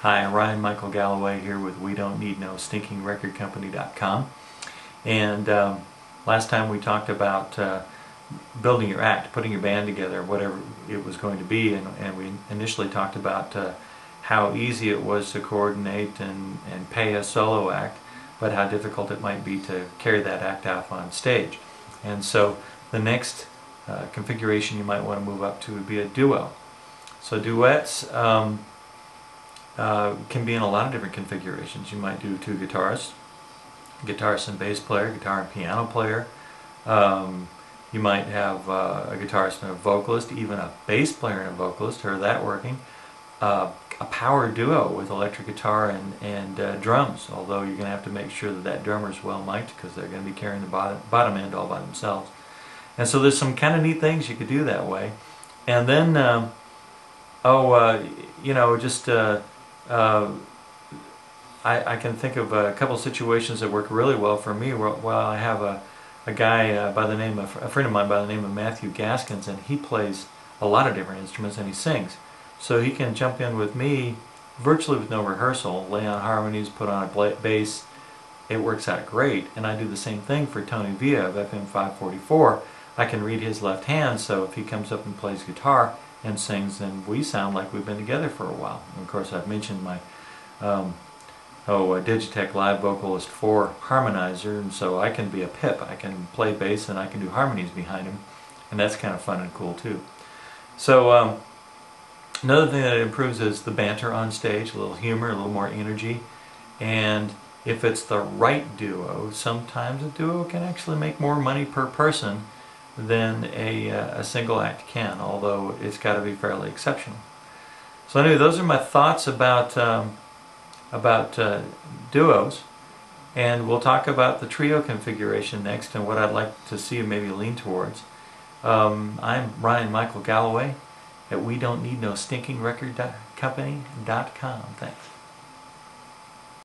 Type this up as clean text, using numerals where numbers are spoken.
Hi, Ryan Michael Galloway here with We Don't Need No StinkingRecordCompany.com. And last time we talked about building your act, putting your band together, whatever it was going to be, and we initially talked about how easy it was to coordinate and pay a solo act, but how difficult it might be to carry that act out on stage. And so the next configuration you might want to move up to would be a duo. So duets can be in a lot of different configurations. You might do two guitarists, guitarist and bass player, guitar and piano player. You might have a guitarist and a vocalist, even a bass player and a vocalist, heard that working. A power duo with electric guitar and drums, although you're going to have to make sure that that drummer is well mic'd because they're going to be carrying the bottom end all by themselves. And so there's some kind of neat things you could do that way. And then, I can think of a couple situations that work really well for me. Well, I have a guy by the name of, a friend of mine by the name of Matthew Gaskins, and he plays a lot of different instruments and he sings. So he can jump in with me virtually with no rehearsal, lay on harmonies, put on a bass. It works out great. And I do the same thing for Tony Villa of FM 544. I can read his left hand, so if he comes up and plays guitar and sings, then we sound like we've been together for a while. And of course, I've mentioned my Digitech Live Vocalist 4 harmonizer, and so I can be a pip. I can play bass and I can do harmonies behind him, and that's kind of fun and cool too. So another thing that it improves is the banter on stage, a little humor, a little more energy, and if it's the right duo, sometimes a duo can actually make more money per person than a single act can, although it's got to be fairly exceptional. So anyway, those are my thoughts about duos, and we'll talk about the trio configuration next and what I'd like to see maybe lean towards. I'm Ryan Michael Galloway at We Don't Need No StinkingRecordCompany.com. Thanks.